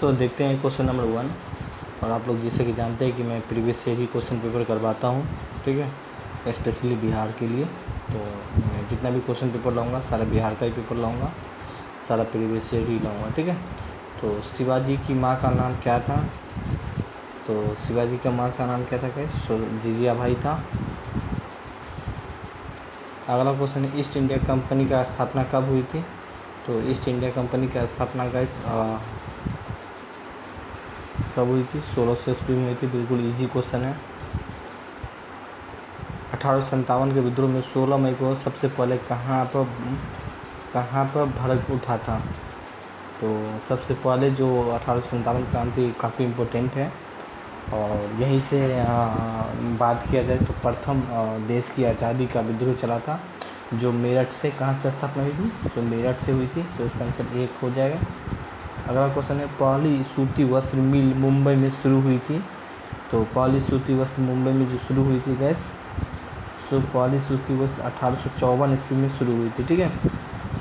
सो देखते हैं question number 1। और आप लोग जैसे कि जानते हैं कि मैं प्रीवियस से ही क्वेश्चन पेपर करवाता हूँ, ठीक है, स्पेशली बिहार के लिए। तो मैं जितना भी क्वेश्चन पेपर लाऊंगा सारा बिहार का ही पेपर लाऊंगा, सारा प्रीवियस से ही लाऊंगा, ठीक है। तो शिवाजी की माँ का नाम क्या था? तो शिवाजी का माँ का नाम क्या था गाइस? जिजिया भाई था। अगला क्वेश्चन है, ईस्ट इंडिया कंपनी का स्थापना कब हुई थी? तो ईस्ट इंडिया कंपनी की स्थापना गाइस कब हुई थी? 1600 ईस्वी में हुई थी। बिल्कुल इजी क्वेश्चन है। 1857 के विद्रोह में 16 मई को सबसे पहले कहाँ पर भड़क उठा था? तो सबसे पहले जो 1857 क्रांति काफ़ी इम्पोर्टेंट है, और यहीं से बात किया जाए तो प्रथम देश की आज़ादी का विद्रोह चला था, जो मेरठ से, कहाँ से स्थापना हुई थी? तो मेरठ से हुई थी। तो इसका आंसर 1 हो जाएगा। अगला क्वेश्चन है, पहली सूती वस्त्र मिल मुंबई में शुरू हुई थी। तो पहली सूती वस्त्र मुंबई में जो शुरू हुई थी गैस, तो पहली सूती वस्त्र 1854 ईस्वी में शुरू हुई थी, ठीक है,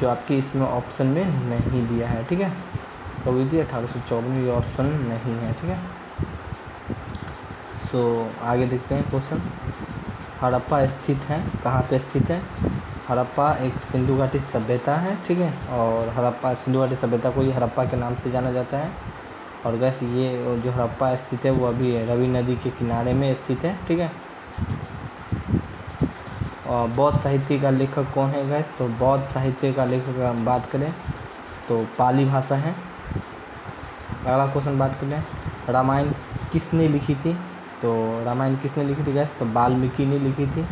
जो आपके इसमें ऑप्शन में नहीं दिया है, ठीक है। कब हुई थी? 1854 में, ये ऑप्शन नहीं है, ठीक है। सो आगे देखते हैं क्वेश्चन। हड़प्पा स्थित है, कहाँ पे स्थित है? हड़प्पा एक सिंधु घाटी सभ्यता है, ठीक है, और हड़प्पा सिंधु घाटी सभ्यता को ही हड़प्पा के नाम से जाना जाता है। और गैस ये जो हड़प्पा स्थित है वो अभी रवि नदी के किनारे में स्थित है, ठीक है। और बौद्ध साहित्य का लेखक कौन है गैस? तो बौद्ध साहित्य का लेखक अगर हम बात करें तो पाली भाषा है। अगला क्वेश्चन बात करें, रामायण किसने लिखी थी? तो रामायण किसने लिखी थी गैस? तो वाल्मीकि ने लिखी थी,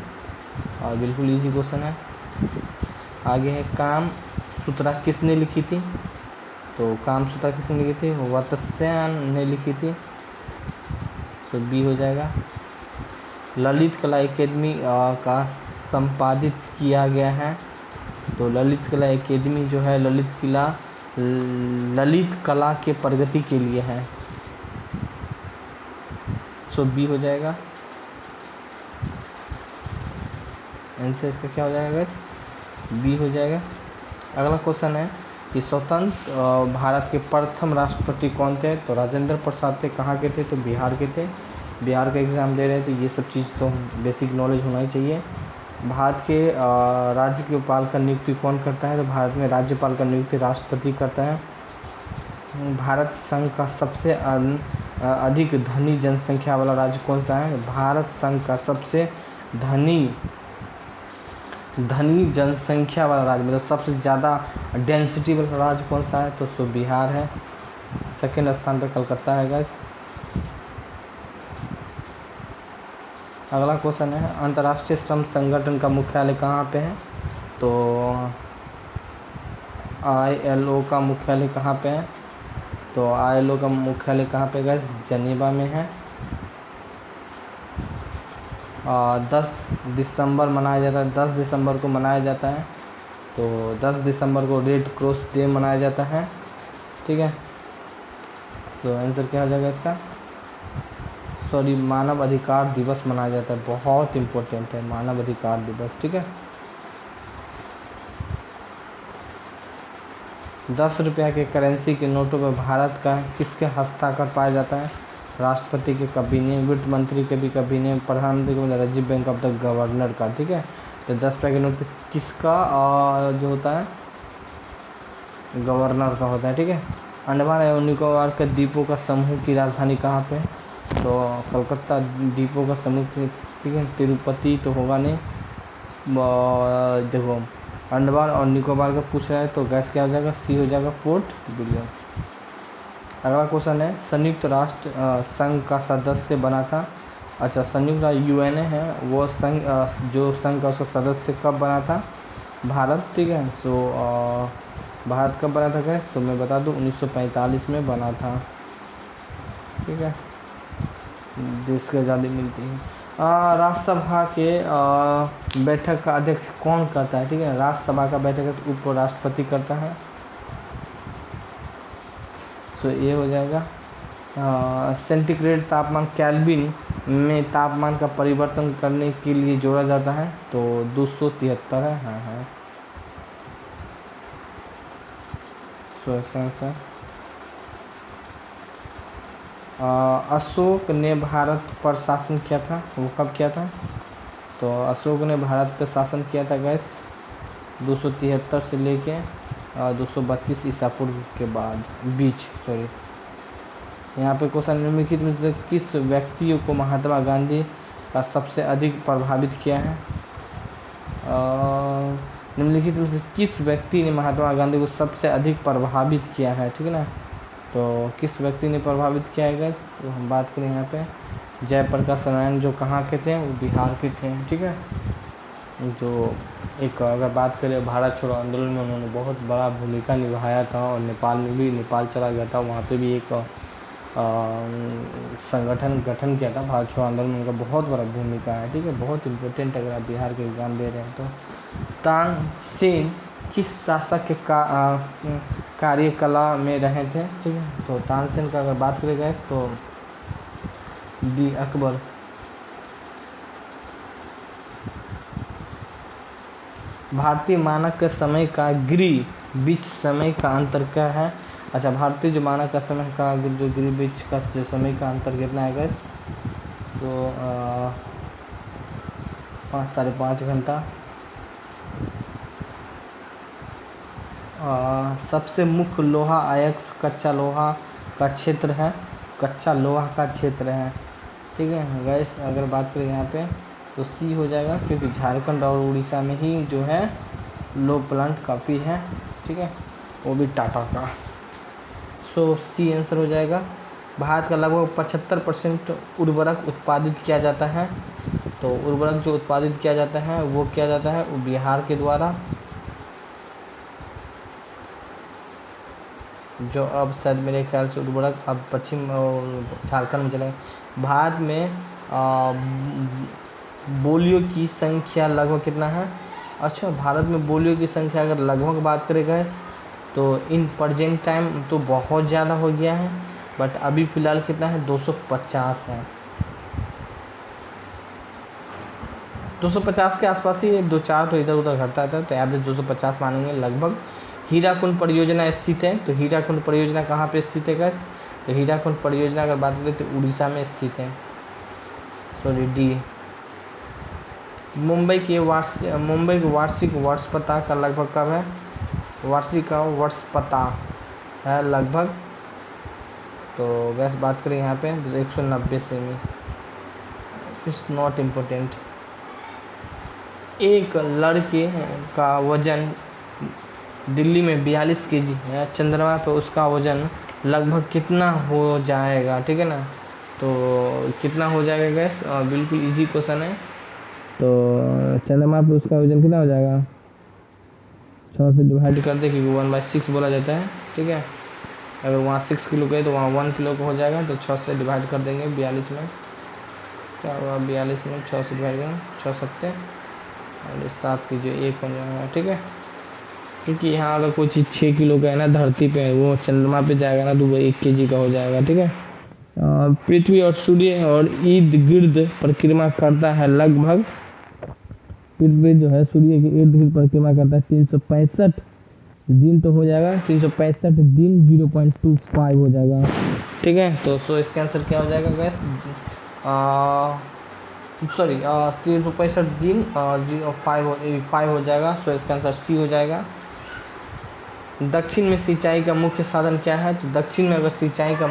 और बिल्कुल इजी क्वेश्चन है। आगे है, काम सूत्रा किसने लिखी थी? तो काम सूत्रा किसने लिखी थी? वत्स्यायन ने लिखी थी। तो बी हो जाएगा। ललित कला एकेडमी का संपादित किया गया है। तो ललित कला एकेडमी जो है ललित कला के प्रगति के लिए है। सो बी हो जाएगा। आंसर इसका क्या हो जाएगा? बी हो जाएगा। अगला क्वेश्चन है कि स्वतंत्र भारत के प्रथम राष्ट्रपति कौन थे? तो राजेंद्र प्रसाद थे। कहाँ के थे? तो बिहार के थे। बिहार का एग्ज़ाम दे रहे हैं तो ये सब चीज़ तो बेसिक नॉलेज होना ही चाहिए। भारत के राज्यपाल का नियुक्ति कौन करता है? तो भारत में राज्यपाल का नियुक्ति राष्ट्रपति करता है। भारत संघ का सबसे अधिक धनी जनसंख्या वाला राज्य कौन सा है? भारत संघ का सबसे धनी जनसंख्या वाला राज्य, मतलब सबसे ज़्यादा डेंसिटी वाला राज्य कौन सा है? तो बिहार है। सेकेंड स्थान पर कलकत्ता है गाइस। अगला क्वेश्चन है, अंतर्राष्ट्रीय श्रम संगठन का मुख्यालय कहाँ पे है? तो ILO का मुख्यालय कहाँ पे है? तो ILO का मुख्यालय कहाँ पे गाइस? जनेवा में है। 10 दिसंबर मनाया जाता है, 10 दिसंबर को मनाया जाता है। तो 10 दिसंबर को रेड क्रॉस डे मनाया जाता है, ठीक है। तो आंसर क्या हो जाएगा इसका? सॉरी, मानव अधिकार दिवस मनाया जाता है। बहुत इम्पोर्टेंट है मानव अधिकार दिवस, ठीक है। 10 रुपया के करेंसी के नोटों पर भारत का किसके हस्ताक्षर पाया जाता है? राष्ट्रपति के कभी नहीं, वित्त मंत्री के भी कभी नहीं, प्रधानमंत्री के मतलब reserve bank of the governor का, ठीक है। तो 10 रुपये के नोट पे किसका जो होता है? गवर्नर का होता है, ठीक है। अंडमान एवं निकोबार के द्वीपों का समूह की राजधानी कहाँ पे है? तो कलकत्ता। द्वीपों का समूह, ठीक है। तिरुपति तो होगा नहीं। देखो, अंडमान और निकोबार का पूछ रहा है तो गैस क्या हो जाएगा? सी हो जाएगा, पोर्ट विलियम। अगला क्वेश्चन है, संयुक्त राष्ट्र संघ का सदस्य बना था। अच्छा, संयुक्त राष्ट्र UN है, वो संघ जो संघ का उसका सदस्य कब बना था? भारत, ठीक है। सो भारत कब बना था गैस? तो मैं बता दूं 1945 में बना था, ठीक है। देश की आज़ादी मिलती है। राज्यसभा के बैठक का अध्यक्ष कौन करता है? ठीक है, राज्यसभा का बैठक उपराष्ट्रपति करता है। सो ये हो जाएगा। सेंटीग्रेड तापमान केल्विन में तापमान का परिवर्तन करने के लिए जोड़ा जाता है, तो 273 है। हाँ। सो अशोक ने भारत पर शासन किया था, वो कब किया था? तो अशोक ने भारत पर शासन किया था गैस 273 से लेके 232 ईसा पूर्व के बाद बीच, सॉरी। यहाँ पे क्वेश्चन, निम्नलिखित में से किस व्यक्ति को महात्मा गांधी का सबसे अधिक प्रभावित किया है? निम्नलिखित में से किस व्यक्ति ने महात्मा गांधी को सबसे अधिक प्रभावित किया है, ठीक है ना? तो किस व्यक्ति ने प्रभावित किया है? तो हम बात करें यहाँ पे जयप्रकाश नारायण, जो कहाँ के थे? वो बिहार के थे, ठीक है। जो एक अगर बात करें भारत छोड़ो आंदोलन में उन्होंने बहुत बड़ा भूमिका निभाया था, और नेपाल में भी, नेपाल चला गया था, वहाँ पे भी एक संगठन गठन किया था। भारत छोड़ो आंदोलन में उनका बहुत बड़ा भूमिका है, ठीक है, बहुत इम्पोर्टेंट अगर आप बिहार के एग्जाम दे रहे हैं तो। तानसेन किस शासक के कार्यकला में रहे थे, ठीक है? तो तानसेन का अगर बात करें गए तो डी अकबर। भारतीय मानक के समय का ग्रीनिच समय का अंतर क्या है? अच्छा, भारतीय जो मानक का समय का जो ग्रीनिच का जो समय का अंतर कितना है गैस? तो 5-5.5 घंटा। सबसे मुख्य लोहा अयस्क कच्चा लोहा का क्षेत्र है, कच्चा लोहा का क्षेत्र है, ठीक है गैस। अगर बात करें यहाँ पे तो सी हो जाएगा, क्योंकि झारखंड और उड़ीसा में ही जो है लो प्लांट काफ़ी है, ठीक है, वो भी टाटा का। सो सी आंसर हो जाएगा। भारत का लगभग 75% उर्वरक उत्पादित किया जाता है। तो उर्वरक जो उत्पादित किया जाता है वो किया जाता है वो बिहार के द्वारा, जो अब शायद मेरे ख्याल से उर्वरक अब पश्चिम झारखंड में चले। भारत में बोलियों की संख्या लगभग कितना है? अच्छा, भारत में बोलियों की संख्या अगर लगभग बात करें गए तो इन प्रेजेंट टाइम तो बहुत ज़्यादा हो गया है, बट अभी फ़िलहाल कितना है? 250 है। 250 के आसपास ही, 2-4 तो इधर उधर घटता था, तो एवरेज 250 मानेंगे लगभग। हीराकुंड परियोजना स्थित है, तो हीराकुंड परियोजना कहाँ पे स्थित है गैस? तो हीराकुंड परियोजना अगर बात करें तो उड़ीसा में स्थित है, सॉरी डी। मुंबई की वार्षिक वर्षपता का लगभग कब है? वार्षिक का वर्षपता है लगभग, तो गैस बात करें यहाँ पे 190 सेमी। It's not important. एक लड़के का वजन दिल्ली में 42 kg है, चंद्रमा पे उसका वजन लगभग कितना हो जाएगा, ठीक है ना? तो कितना हो जाएगा गैस? बिल्कुल इजी क्वेश्चन है। तो चंद्रमा पे उसका वजन कितना हो जाएगा? 6 से डिवाइड कर दे, क्योंकि 1/6 बोला जाता है, ठीक है। अगर वहाँ 6 किलो गए तो वहाँ 1 किलो का हो जाएगा, तो 6 से डिवाइड कर देंगे 42 में। क्या हुआ? 42 में 6 से डिवाइड करें, 6 7 और 7 कीजिए 1 हो जाएगा, ठीक है। क्योंकि यहाँ अगर कोई चीज़ 6 किलो का है ना धरती पे, वो चंद्रमा पे जाएगा ना तो वो 1 kg का हो जाएगा, ठीक है। पृथ्वी और सूर्य और इर्द गिर्द परिक्रमा करता है लगभग, पृथ्वी जो है सूर्य के इर्द गिर्द परिक्रमा करता है 365 दिन, तो हो जाएगा 365 दिन 0.25 हो जाएगा, ठीक है। तो सो इसका आंसर क्या हो जाएगा गैस? सॉरी 365 दिन 0.5 हो जाएगा, सो इसका आंसर सी हो जाएगा। दक्षिण में सिंचाई का मुख्य साधन क्या है? तो दक्षिण में अगर सिंचाई का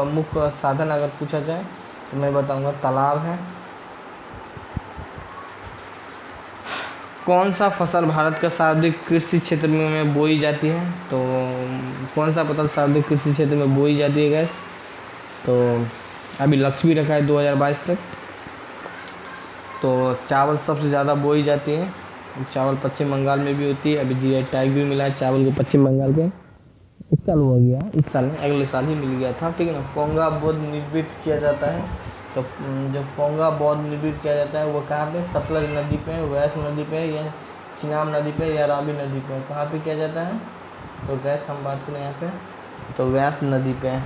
मुख्य साधन अगर पूछा जाए तो मैं बताऊंगा तालाब है। कौन सा फसल भारत का सर्वाधिक कृषि क्षेत्र में बोई जाती है? तो कौन सा फसल सर्वाधिक कृषि क्षेत्र में बोई जाती है गैस? तो अभी लक्ष्य भी रखा है 2022 तक। तो चावल सबसे ज़्यादा बोई जाती है, चावल पश्चिम बंगाल में भी होती है। अभी जीआई टैग भी मिला है चावल को पश्चिम बंगाल के, इस साल हो गया, इस साल नहीं अगले साल ही मिल गया था, ठीक है ना। पोंगा बौद्ध निर्मित किया जाता है, तो जब पोंगा बौद्ध निर्मित किया जाता है वो कहाँ पे? सतलज नदी पे, व्यास नदी पे, या चिनाब नदी पे, या रावी नदी पे, कहाँ पे किया जाता है? तो गैस हम बात करें यहाँ पे तो व्यास नदी पे।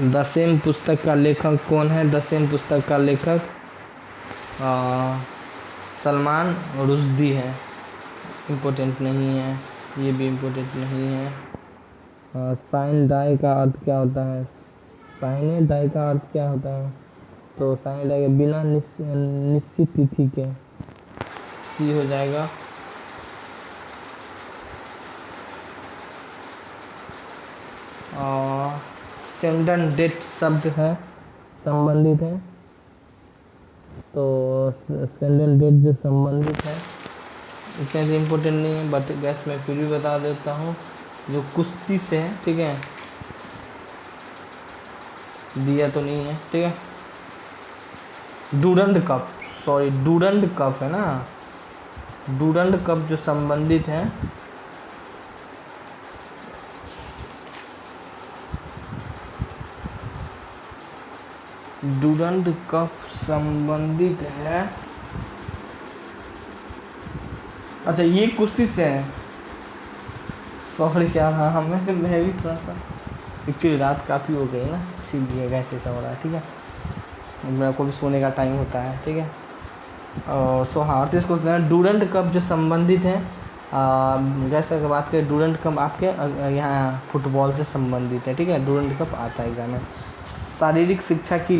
द सेम पुस्तक का लेखक कौन है? द सेम पुस्तक का लेखक सलमान रुश्दी है, इम्पोर्टेंट नहीं है, ये भी इम्पोर्टेंट नहीं है। साइन डाई का अर्थ क्या होता है? साइन डाई का अर्थ क्या होता है? तो साइन डाई बिना निश्चित तिथि के, सी हो जाएगा। सेंडन डेट शब्द है, संबंधित है, तो सेंडन डेट जो संबंधित है इतना भी इम्पोर्टेंट नहीं है, बट गैस मैं फिर भी बता देता हूँ। जो कुश्ती से है, ठीक है, दिया तो नहीं है, ठीक है। Durand cup, sorry Durand cup है ना, डूरंड कप जो संबंधित है, डूरंड कप संबंधित है। अच्छा ये कुश्ती से है, सॉरी क्या, हाँ मैं भी थोड़ा सा, एक्चुअली रात काफ़ी हो गई ना, इसीलिए वैसे ऐसा हो रहा है, ठीक है। मेरे को भी सोने का टाइम होता है, ठीक है। और सो हाँ, 38 क्वेश्चन है। डूरंड कप जो संबंधित है, जैसे अगर बात करें डूरंड कप आपके यहाँ फुटबॉल से संबंधित है, ठीक है। डूरंड कप आता है एग्जाम में। शारीरिक शिक्षा की,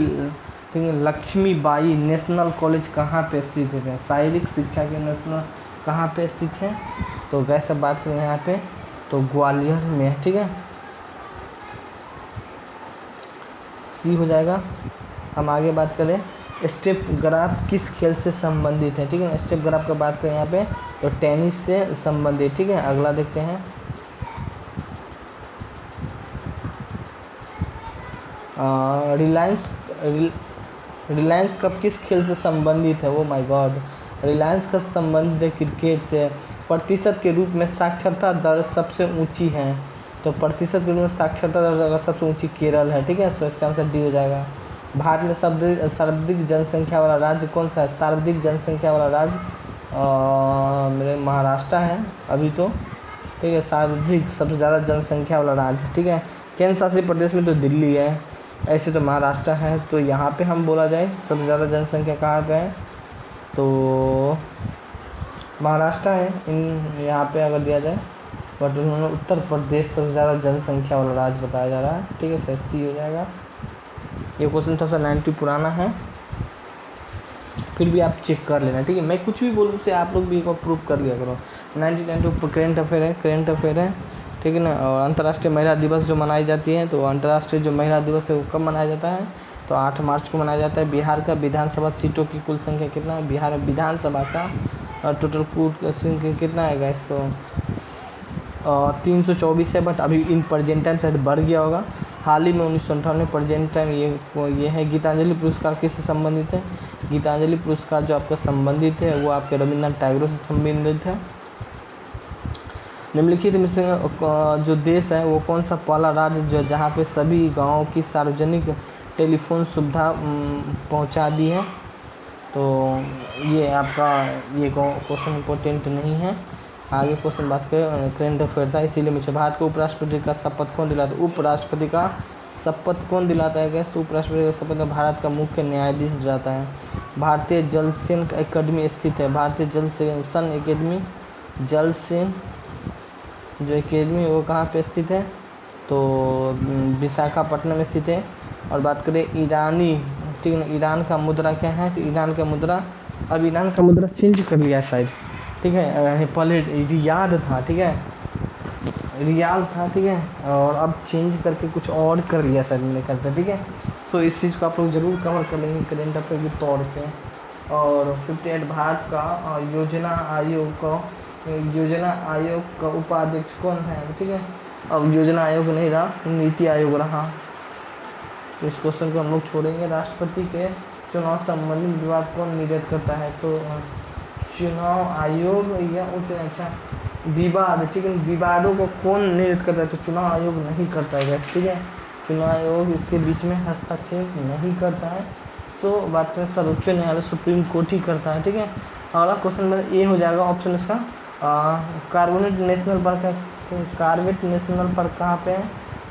ठीक है, लक्ष्मीबाई नेशनल कॉलेज कहाँ पे स्थित है? शारीरिक शिक्षा के नेशनल कहाँ पे स्थित है? तो वैसे बात करें यहाँ पे तो ग्वालियर में है, ठीक है, सी हो जाएगा। हम आगे बात करें, स्टेप ग्राफ किस खेल से संबंधित है? ठीक है, स्टेप ग्राफ का बात करें यहाँ पे तो टेनिस से संबंधित, ठीक है। अगला देखते हैं, रिलायंस कप किस खेल से संबंधित है? वो माय गॉड, रिलायंस का संबंध है क्रिकेट से। प्रतिशत के रूप में साक्षरता दर सबसे ऊंची है, तो प्रतिशत के रूप में साक्षरता दर अगर सबसे ऊंची केरल है, ठीक है। सो इसका आंसर डी हो जाएगा। भारत में सर्वाधिक जनसंख्या वाला राज्य कौन सा है? सर्वाधिक जनसंख्या वाला राज्य मेरे महाराष्ट्र है अभी तो, ठीक है। सर्वाधिक सबसे ज़्यादा जनसंख्या वाला राज्य, ठीक है। केंद्र शासित प्रदेश में तो दिल्ली है, ऐसे तो महाराष्ट्र है। तो यहाँ पे हम बोला जाए सबसे ज़्यादा जनसंख्या कहाँ पे है, तो महाराष्ट्र है इन यहाँ पे अगर दिया जाए, बट उन्होंने उत्तर प्रदेश सबसे ज़्यादा जनसंख्या वाला राज्य बताया जा रहा है, ठीक है। सर सी हो जाएगा। ये क्वेश्चन थोड़ा सा 90 पुराना है, फिर भी आप चेक कर लेना, ठीक है। मैं कुछ भी बोलूँ उससे आप लोग भी एक बार प्रूव कर लिया करो। 1992 करेंट अफेयर है, ठीक है ना। और अंतर्राष्ट्रीय महिला दिवस जो मनाई जाती है, तो अंतर्राष्ट्रीय जो महिला दिवस है वो कब मनाया जाता है? तो 8 मार्च को मनाया जाता है। बिहार का विधानसभा सीटों की कुल संख्या कितना है? बिहार में विधानसभा का टोटल कुल संख्या कितना है गैस? तो 324 है, बट अभी इन प्रेजेंट टाइम शायद बढ़ गया होगा। हाल ही में 1998 प्रेजेंट टाइम ये है। गीतांजलि पुरस्कार किससे संबंधित है? गीतांजलि पुरस्कार जो आपका संबंधित है वो आपके रविन्द्रनाथ टैगोर से संबंधित है। निम्नलिखित में से जो देश है वो कौन सा पहला राज्य जो जहाँ पे सभी गाँवों की सार्वजनिक टेलीफोन सुविधा पहुँचा दी है? तो ये आपका ये क्वेश्चन इम्पोर्टेंट नहीं है। आगे क्वेश्चन बात करें, करेंट अफेयर था इसीलिए मुझे। भारत को उपराष्ट्रपति का शपथ कौन दिलाता है? उपराष्ट्रपति का शपथ कौन दिलाता है गैस? तो उपराष्ट्रपति का शपथ भारत का मुख्य न्यायाधीश दिलाता है। भारतीय जल सेन अकेडमी स्थित है। भारतीय जल सेन अकेडमी, जल सेन जो अकेडमी वो कहाँ पे स्थित है? तो विशाखापट्टनम में स्थित है। और बात करें ईरानी, ठीक है ना, ईरान का मुद्रा क्या है? तो ईरान का मुद्रा, अब ईरान का मुद्रा चेंज कर लिया शायद, ठीक है। पहले रियाल था, ठीक है, रियाल था, ठीक है, और अब चेंज करके कुछ और कर लिया शायद मेरे ख्याल से, ठीक है। सो इस चीज़ को आप लोग ज़रूर कवर कर लेंगे करेंट अफेयर के तौर पे। और 58 भारत का योजना आयोग का उपाध्यक्ष कौन है? ठीक है, अब योजना आयोग नहीं रहा, नीति आयोग रहा। तो इस क्वेश्चन को हम लोग छोड़ेंगे। राष्ट्रपति के चुनाव संबंधित विवाद कौन निर्धारित करता है? तो चुनाव आयोग या उच्च, अच्छा विवाद, ठीक है, विवादों को कौन निर्धारित करता है? तो चुनाव आयोग नहीं करता है, ठीक है। चुनाव आयोग इसके बीच में हस्तक्षेप नहीं करता है। सो बात करें सर्वोच्च न्यायालय सुप्रीम कोर्ट ही करता है, ठीक है। अगला क्वेश्चन ये हो जाएगा ऑप्शन इसका, कार्बेट नेशनल पार्क है। कार्बेट नेशनल पार्क कहाँ पे है?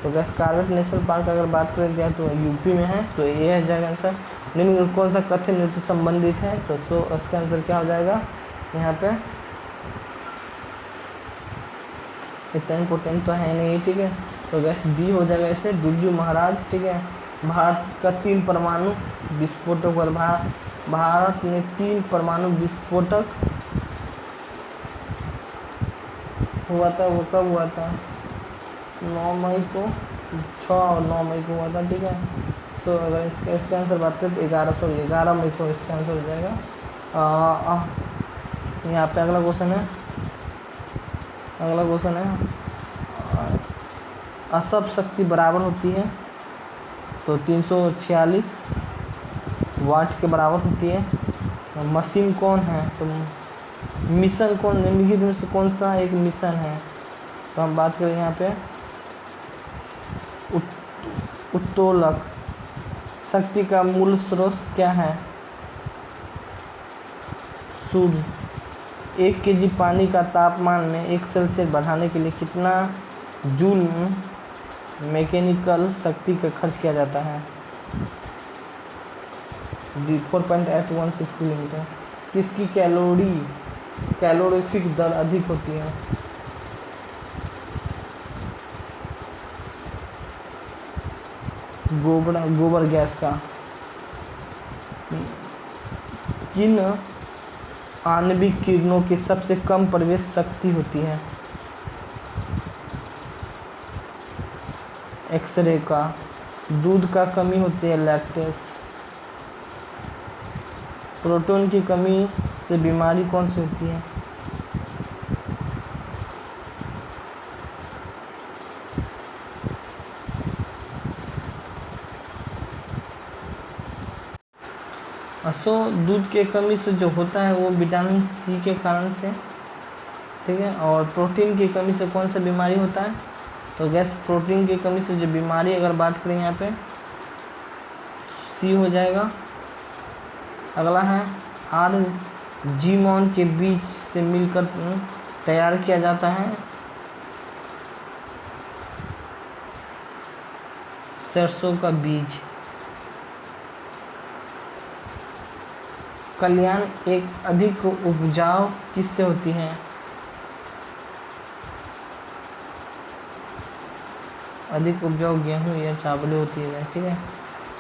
तो गैस कार्बेट नेशनल पार्क अगर बात करें तो यूपी में है। तो ये है जाएगा आंसर। निम्न कौन सा कथ्य नृत्य संबंधित है? तो सो इसका आंसर क्या हो जाएगा यहाँ पे? इतना इम्पोर्टेंट तो है नहीं, ठीक है। तो गैस बी हो जाएगा ऐसे, बिरजू महाराज, ठीक है। भारत का 3 परमाणु विस्फोटक पर भारत ने 3 परमाणु विस्फोटक हुआ था, वो कब हुआ था? 9 मई को, 6 और 9 मई को हुआ था, ठीक है। तो अगर इसका आंसर बात करें तो 11 मई को इसका आंसर हो जाएगा। यहाँ पे अगला क्वेश्चन है, असब शक्ति बराबर होती है तो 346 वाट के बराबर होती है। मशीन कौन है? तो मिशन कौन, निम्नलिखित में से कौन सा एक मिशन है? तो हम बात करें यहाँ पे उत्तोलक शक्ति का मूल स्रोत क्या है? सूर्य। 1 केजी पानी का तापमान में 1 सेल्सियस बढ़ाने के लिए कितना जूल मैकेनिकल शक्ति का खर्च किया जाता है? 4.816 किलोमीटर। किसकी कैलोरीफिक दर अधिक होती है? गोबर गैस का। किन आणविक किरणों की सबसे कम प्रवेश शक्ति होती है? एक्सरे का। दूध का कमी होती है, लैक्टेस। प्रोटॉन की कमी से बीमारी कौन सी होती है? सो दूध के कमी से जो होता है वो विटामिन सी के कारण से, ठीक है। और प्रोटीन की कमी से कौन सा बीमारी होता है? तो गैस प्रोटीन की कमी से जो बीमारी अगर बात करें यहाँ पे सी हो जाएगा। अगला है आर्जीमोन के बीज से मिलकर तैयार किया जाता है सरसों का बीज। कल्याण एक अधिक उपजाऊ किससे होती है? अधिक उपजाऊ गेहूं या चावल होती है, ठीक है।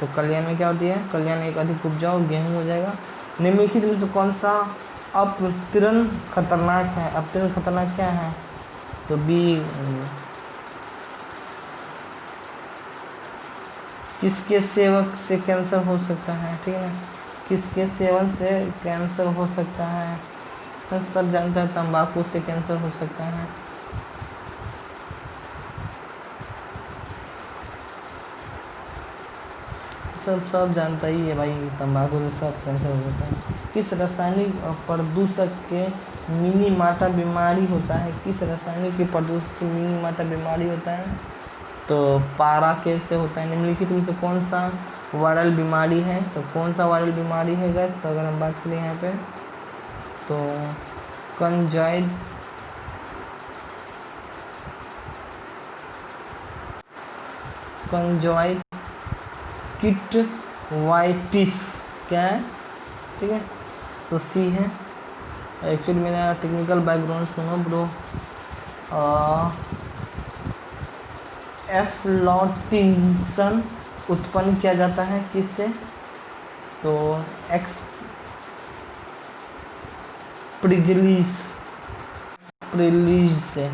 तो कल्याण में क्या होती है? कल्याण एक अधिक उपजाऊ गेहूं हो जाएगा। निम्नलिखित में से कौन सा अपतरण खतरनाक है? अपतरण खतरनाक क्या है? तो बी। किसके सेवन से कैंसर हो सकता है, ठीक है। किसके सेवन से कैंसर हो सकता है? तो सब जानता है तंबाकू से कैंसर हो सकता है। सब जानता ही है भाई, तंबाकू से सब कैंसर हो जाता है। किस रासायनिक प्रदूषक के मिनीमाटा बीमारी होता है? किस रासायनिक प्रदूषक मिनीमाटा बीमारी होता है? तो पारा के से होता है। निम्नलिखित में से कौन सा वायरल बीमारी है? तो कौन सा वायरल बीमारी है गैस? तो अगर हम बात करें यहाँ पे तो कंजॉइक्टिवाइटिस क्या है, ठीक है। तो सी है। एक्चुअली मेरा टेक्निकल बैकग्राउंड सुनो ब्रो। एफ्लॉटिंसन उत्पन्न किया जाता है किससे? तो एक्सप्रिलीज से।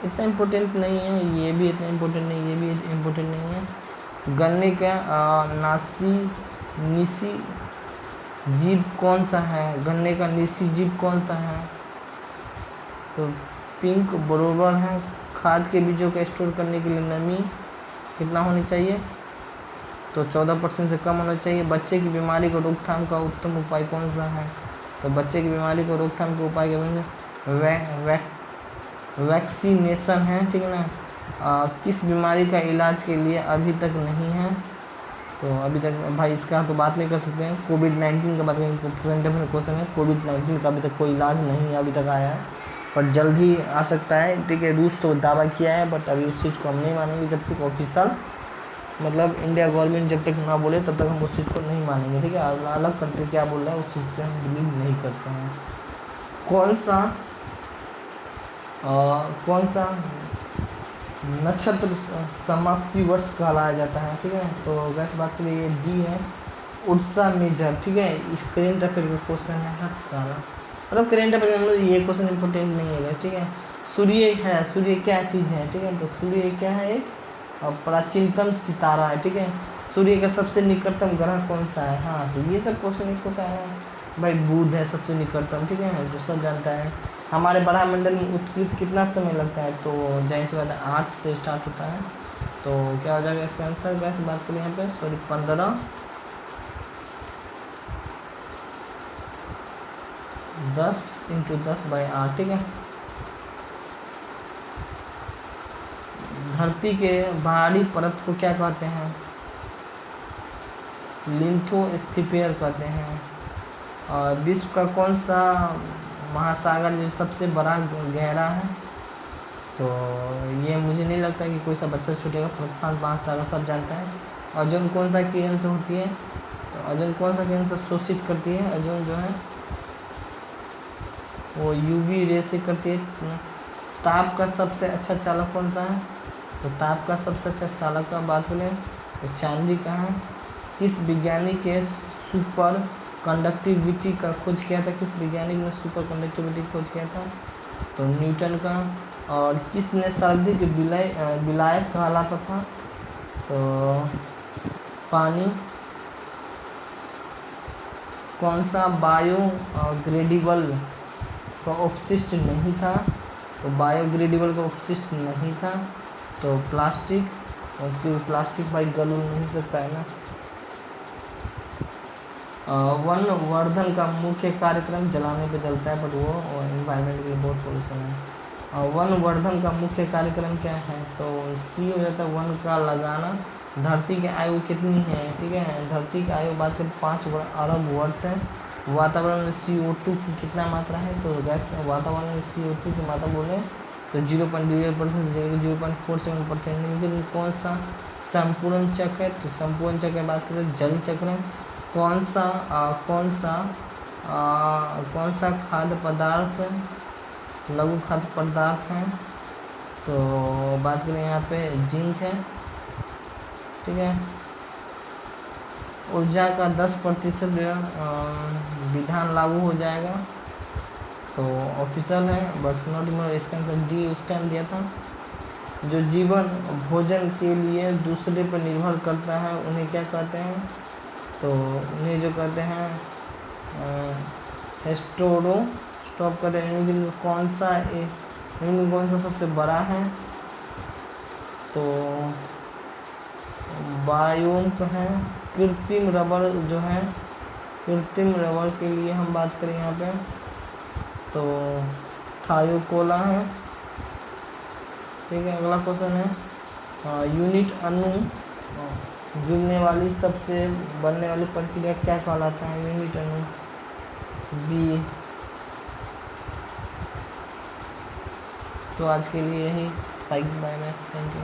इतना इम्पोर्टेंट नहीं है, ये भी इतना इम्पोर्टेंट नहीं, ये भी इम्पोर्टेंट नहीं है। गन्ने का निसी जीव कौन सा है? गन्ने का निसी जीव कौन सा है? तो पिंक बरोबर है। खाद के बीजों को स्टोर करने के लिए नमी कितना होनी चाहिए? तो 14% से कम होना चाहिए। बच्चे की बीमारी को रोकथाम का उत्तम उपाय कौन सा है? तो बच्चे की बीमारी को रोकथाम के उपाय के वैक्सीनेशन है, ठीक है ना। किस बीमारी का इलाज के लिए अभी तक नहीं है? तो अभी तक भाई इसका तो बात नहीं कर सकते हैं। कोविड-19 का बात करेंगे, क्वेश्चन है कोविड-19 का अभी तक कोई इलाज नहीं अभी तक आया है, पर जल्द ही आ सकता है, ठीक है। रूस तो दावा किया है, बट अभी उस चीज़ को हम नहीं मानेंगे जब तक ऑफिशियल मतलब इंडिया गवर्नमेंट जब तक ना बोले तब तक हम उस चीज़ को नहीं मानेंगे, ठीक है। अलग कंट्री क्या बोल रहा है उस चीज़ पर हम बिलीव नहीं करते हैं। कौन सा कौन सा नक्षत्र समाप्ति वर्ष कहलाया जाता है, ठीक है। तो गैस बात करिए ये डी है, उड़ीसा मेजर, ठीक है। इस करेंट अफेयर का क्वेश्चन है हर साल, मतलब करेंट अफेयर में ये क्वेश्चन इंपॉर्टेंट नहीं है, ठीक है। सूर्य है, सूर्य क्या चीज़ है, ठीक है। तो सूर्य क्या है, एक प्राचीनतम सितारा है, ठीक है। सूर्य का सबसे निकटतम ग्रह कौन सा है, हाँ तो ये सब क्वेश्चन एक होता है भाई, बुध है सबसे निकटतम, ठीक है, जो सब जानता है। हमारे ब्रह्मंडल में उत्कृत कितना समय लगता है, तो जाहिर सी बात है 8 से स्टार्ट होता है। तो क्या हो जाएगा इसका आंसर, वैसे बात करें यहाँ पे, सॉरी 15 10 × 10/8, ठीक है। धरती के बाहरी परत को क्या कहते हैं, लिथोस्फीयर कहते हैं। और विश्व का कौन सा महासागर जो सबसे बड़ा गहरा है, तो ये मुझे नहीं लगता कि कोई सा बच्चा छूटेगा, प्रशांत महासागर सब जानता है। ओजोन कौन सा किरण से होती है, तो ओजोन कौन सा किरण से शोषित करती है, ओजोन जो है वो यूवी रे से करती है। ताप का सबसे अच्छा चालक कौन सा है, तो ताप का सबसे अच्छा चालक का बात करें तो चांदी का है। किस वैज्ञानिक के सुपर कंडक्टिविटी का खोज किया था, किस वैज्ञानिक ने सुपर कंडक्टिविटी खोज किया था, तो न्यूटन का। और किसने सर्वाधिक विलायक कहलाता था, तो पानी। कौन सा बायोग्रेडेबल का अपशिष्ट नहीं था, तो बायोग्रेडेबल का अपशिष्ट नहीं था, तो प्लास्टिक, और क्योंकि प्लास्टिक भाई गल नहीं सकता है ना। वन वर्धन का मुख्य कार्यक्रम जलाने पे जलता है, बट वो एनवायरनमेंट के लिए बहुत पोल्यूशन है। वन वर्धन का मुख्य कार्यक्रम क्या है, तो सी हो जाता है वन का लगाना। धरती की आयु कितनी है, ठीक है, धरती की आयु बात करें 5 अरब वर्ष है। वातावरण में CO2 की कितना मात्रा है, तो गैस वातावरण में CO2 की मात्रा बोले तो 0.0% 0.47% लेकिन कौन सा संपूर्ण चक्र है, तो संपूर्ण चक्र की बात करें जल चक्र है। कौन सा खाद्य पदार्थ लघु खाद्य पदार्थ है, तो बात करें यहाँ पे जिंक है, ठीक है। ऊर्जा का 10% विधान लागू हो जाएगा, तो ऑफिशियल है बट नॉट मोर, इसका आंसर डी उस टाइम दिया था। जो जीवन भोजन के लिए दूसरे पर निर्भर करता है उन्हें क्या कहते हैं, तो उन्हें जो कहते हैं स्टॉप करते हैं। इनमें कौन सा सबसे बड़ा है, तो बायोम का है। कृत्रिम रबर जो है, कृत्रिम रबर के लिए हम बात करें यहाँ पे, तो थायोकोला है, ठीक है। अगला क्वेश्चन है यूनिट अणु जुड़ने वाली सबसे बनने वाली प्रक्रिया क्या कहलाता है, यूनिट अणु बी। तो आज के लिए यही, बाय बाय, थैंक यू।